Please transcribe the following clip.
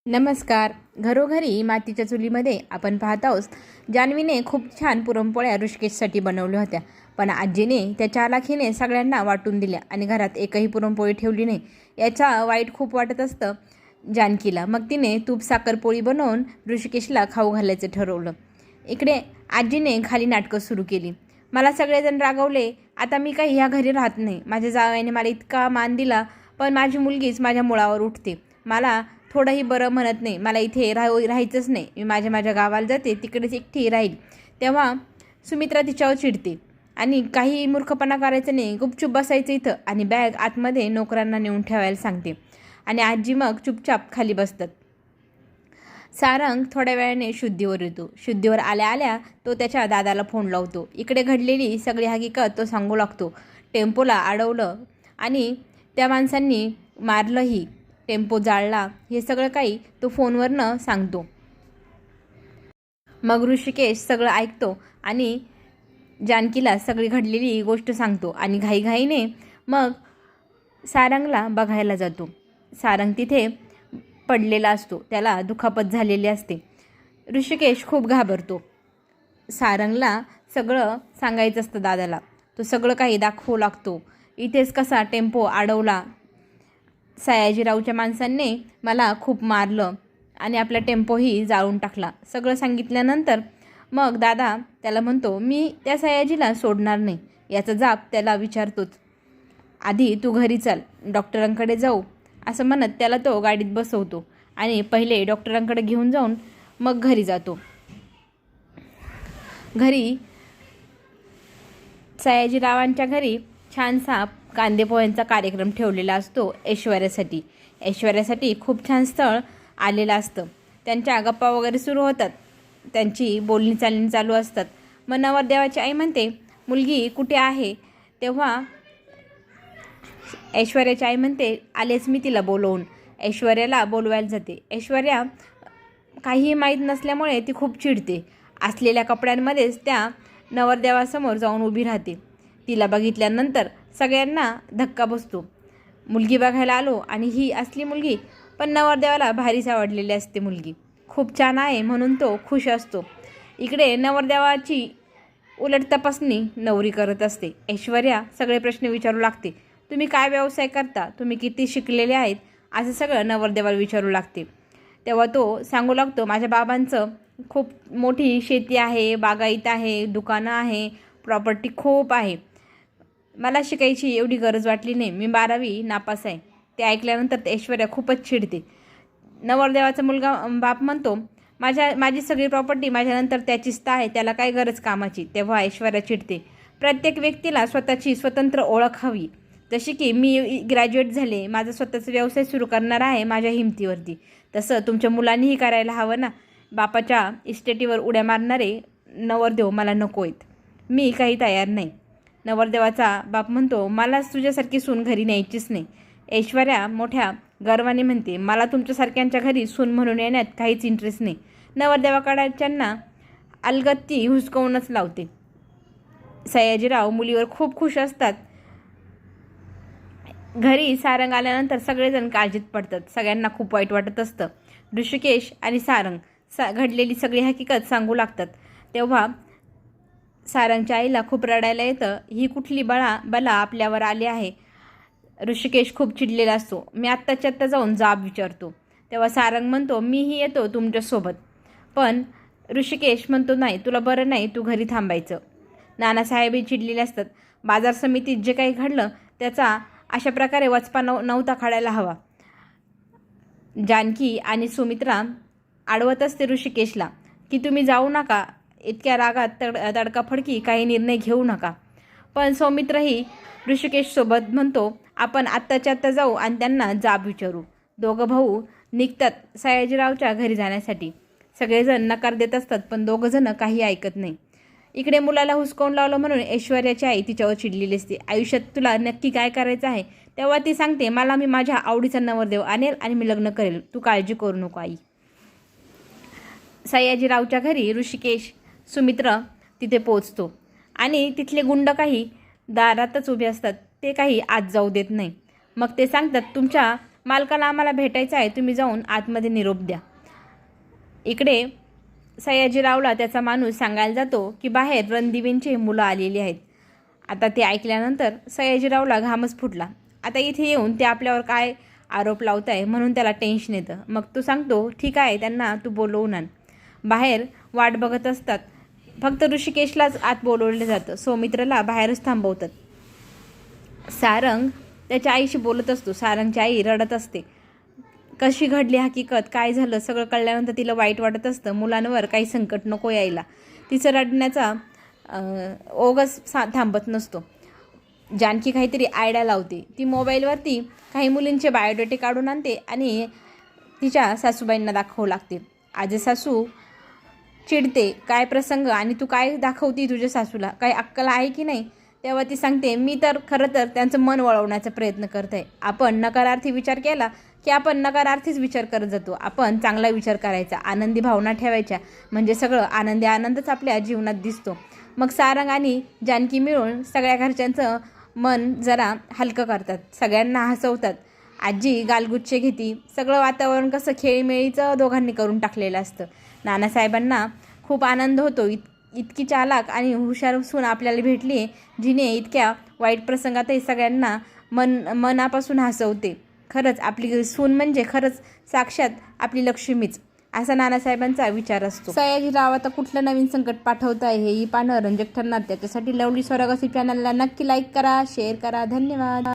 नमस्कार. घरोघरी मातीच्या चुलीमध्ये आपण पाहत आहोत. जान्हवीने खूप छान पुरणपोळ्या ऋषिकेशसाठी बनवल्या होत्या, पण आजीने त्या चालाखीने सगळ्यांना वाटून दिल्या आणि घरात एकही पुरणपोळी ठेवली नाही. याचा वाईट खूप वाटत असतं जानकीला. मग तिने तूप साखरपोळी बनवून ऋषिकेशला खाऊ घालायचं ठरवलं. इकडे आजीने खाली नाटकं सुरू केली. मला सगळेजण रागवले, आता मी काही ह्या घरी राहत नाही. माझ्या जावयाने मला इतका मान दिला, पण माझी मुलगीच माझ्या मुळावर उठते. मला थोडंही बरं म्हणत नाही. मला इथे राहायचंच नाही. मी माझ्या गावाला जाते, तिकडेच एकटी राहील. तेव्हा सुमित्रा तिच्यावर चिडते आणि काही मूर्खपणा करायचं नाही, गुपचूप बसायचं इथं आणि बॅग आतमध्ये नोकरांना नेऊन ठेवायला सांगते. आणि आजी मग चुपचाप खाली बसतात. सारंग थोड्या वेळाने शुद्धीवर येतो. शुद्धीवर आल्या आल्या तो त्याच्या दादाला फोन लावतो. इकडे घडलेली सगळी हकीकत तो सांगू लागतो. टेम्पोला अडवलं आणि त्या माणसांनी मारलंही, टेम्पो जाळला, हे सगळं काही तो फोनवरनं सांगतो. मग ऋषिकेश सगळं ऐकतो आणि जानकीला सगळी घडलेली गोष्ट सांगतो आणि घाईघाईने मग सारंगला बघायला जातो. सारंग तिथे पडलेला असतो, त्याला दुखापत झालेली असते. ऋषिकेश खूप घाबरतो. सारंगला सगळं सांगायचं असतं दादाला. तो सगळं काही दाखवू लागतो. इथेच कसा टेम्पो अडवला, सयाजीरावच्या माणसांनी मला खूप मारलं आणि आपला टेम्पोही जाळून टाकला. सगळं सांगितल्यानंतर मग दादा त्याला म्हणतो, मी त्या सयाजीला सोडणार नाही. याचा जाब त्याला विचारतोच. आधी तू घरी चल, डॉक्टरांकडे जाऊ, असं म्हणत त्याला तो गाडीत बसवतो आणि पहिले डॉक्टरांकडे घेऊन जाऊन मग घरी जातो. घरी सयाजीरावांच्या घरी छानसा कांदेपोह्यांचा कार्यक्रम ठेवलेला असतो ऐश्वर्यासाठी. ऐश्वर्यासाठी खूप छान स्थळ आलेलं असतं. त्यांच्या गप्पा वगैरे सुरू होतात, त्यांची बोलणी चालणी चालू असतात. मग नवरदेवाची आई म्हणते, मुलगी कुठे आहे? तेव्हा ऐश्वर्याची आई म्हणते, आलेच मी तिला बोलवून. ऐश्वर्याला बोलवायला जाते. ऐश्वर्या काहीही माहीत नसल्यामुळे ती खूप चिडते. असलेल्या कपड्यांमध्येच त्या नवरदेवासमोर जाऊन उभी राहते. तिला बघितल्यानंतर सगळ्यांना धक्का बसतो. मुलगी बघायला आलो आणि ही असली मुलगी. पण नवरदेवाला भारीच आवडलेली असते मुलगी. खूप छान आहे म्हणून तो खुश असतो. इकडे नवरदेवाची उलट तपासणी नवरी करत असते. ऐश्वर्या सगळे प्रश्न विचारू लागते. तुम्ही काय व्यवसाय करता? तुम्ही किती शिकलेले आहेत? असं सगळं नवरदेवाला विचारू लागते. तेव्हा तो सांगू लागतो, माझ्या बाबांचं खूप मोठी शेती आहे, बागायत आहे, दुकानं आहे, प्रॉपर्टी खूप आहे. मला शिकायची एवढी गरज वाटली नाही. मी 12वी नापास आहे. ते ऐकल्यानंतर ऐश्वर्या खूपच चिडते. नवरदेवाचा मुलगा बाप म्हणतो, माझी सगळी प्रॉपर्टी माझ्यानंतर त्याचीच तर आहे, त्याला काय गरज कामाची? तेव्हा ऐश्वर्या चिडते. प्रत्येक व्यक्तीला स्वतःची स्वतंत्र ओळख हवी. जशी की मी ग्रॅज्युएट झाले, माझा स्वतःचा व्यवसाय सुरू करणार आहे माझ्या हिमतीवरती. तसं तुमच्या मुलांनीही करायला हवं ना. बापाच्या इस्टेटीवर उड्या मारणारे नवरदेव मला नको आहेत. मी काही तयार नाही. नवरदेवाचा बाप म्हणतो, मला तुझ्यासारखी सून घरी न्यायचीच नाही. ऐश्वर्या मोठ्या गर्वाने म्हणते, मला तुमच्यासारख्यांच्या घरी सून म्हणून येण्यात काहीच इंटरेस्ट नाही. नवरदेवाकडच्यांना अलगत्ती हुसकवूनच लावते. सयाजीराव मुलीवर खूप खुश असतात. घरी सारंग आल्यानंतर सगळेजण काळजीत पडतात. सगळ्यांना खूप वाईट वाटत असतं. ऋषिकेश आणि सारंग घडलेली सगळी हकीकत सांगू लागतात. तेव्हा सारंगच्या आईला खूप रडायला येतं. ही कुठली बला आपल्यावर आली आहे? ऋषिकेश खूप चिडलेला असतो. मी आत्ताच्या आत्ता जाऊन जाब विचारतो. तेव्हा सारंग म्हणतो, मीही येतो तुमच्यासोबत. पण ऋषिकेश म्हणतो, नाही, तुला बरं नाही, तू घरी थांबायचं. नानासाहेबही चिडलेले असतात. बाजार समितीत जे काही घडलं त्याचा अशा प्रकारे वचपा नव्हता काढायला हवा. जानकी आणि सुमित्रा अडवत असते ऋषिकेशला की तुम्ही जाऊ नका, इतक्या रागात तडकाफडकी काही निर्णय घेऊ नका. पण सौमित्रही ऋषिकेशसोबत म्हणतो, आपण आत्ताच्या आत्ता जाऊ आणि त्यांना जाब विचारू. दोघं भाऊ निघतात सयाजीरावच्या घरी जाण्यासाठी. सगळेजण नकार देत असतात, पण दोघंजणं काही ऐकत नाही. इकडे मुलाला हुसकावून लावलं म्हणून ऐश्वर्याची आई तिच्यावर चिडलेली असते. आयुष्यात तुला नक्की काय करायचं आहे? तेव्हा ती सांगते, मला मी माझ्या आवडीचा नवरदेव आणेल आणि मी लग्न करेल, तू काळजी करू नको आई. सयाजीरावच्या घरी ऋषिकेश सुमित्र तिथे पोचतो आणि तिथले गुंड काही दारातच उभे असतात. ते काही आत जाऊ देत नाही. मग ते सांगतात, तुमच्या मालकाला आम्हाला भेटायचं आहे, तुम्ही जाऊन आतमध्ये निरोप द्या. इकडे सयाजीरावला त्याचा माणूस सांगायला जातो की बाहेर रणदिवेंची मुलं आलेली आहेत. आता ते ऐकल्यानंतर सयाजीरावला घामच फुटला. आता इथे येऊन ते आपल्यावर काय आरोप लावत आहे म्हणून त्याला टेन्शन येतं. मग तो सांगतो, ठीक आहे, त्यांना तू बोलवून आण. बाहेर वाट बघत असतात. फक्त ऋषिकेशलाच आत बोलवलं जातं. सौमित्रला बाहेरच थांबवतात. सारंग त्याच्या आईशी बोलत असतो. सारंगची आई रडत असते. कशी घडली हकीकत, काय झालं सगळं कळल्यानंतर तिला वाईट वाटत असतं. मुलांवर काही संकट नको यायला. तिचं रडण्याचा ओघच थांबत नसतो. जानकी काहीतरी आयडिया लावते. ती मोबाईलवरती काही मुलींचे बायोडेटे काढून आणते आणि तिच्या सासूबाईंना दाखवू लागते. आजी सासू चिडते, काय प्रसंग आणि तू काय दाखवती तुझ्या सासूला, काही अक्कल आहे की नाही. तेव्हा ती सांगते, मी तर खरं तर त्यांचं मन वळवण्याचा प्रयत्न करत आहे. आपण नकारार्थी विचार केला की आपण नकारार्थीच विचार करत जातो. आपण चांगला विचार करायचा, आनंदी भावना ठेवायच्या, म्हणजे सगळं आनंदच आपल्या जीवनात दिसतो. मग सारंग आणि जानकी मिळून सगळ्या घरच्यांचं मन जरा हलकं करतात. सगळ्यांना हसवतात. आजी गालगुच्चे घेती. सगळं वातावरण कसं खेळीमेळीचं दोघांनी करून टाकलेलं असतं. नानासाहेबांना खूप आनंद होतो. इतकी चालाक आणि हुशार सून आपल्याला भेटली, जिने इतक्या वाईट प्रसंगातही सगळ्यांना मनापासून हसवते. खरंच आपली सून म्हणजे खरंच साक्षात आपली लक्ष्मीच, असा नानासाहेबांचा विचार असतो. सयाजीराव आता कुठलं नवीन संकट पाठवत आहे हेही पाहणं रंजक ठरणार. त्याच्यासाठी लवली स्वरा गॉसिप चॅनलला नक्की लाईक करा, शेअर करा. धन्यवाद.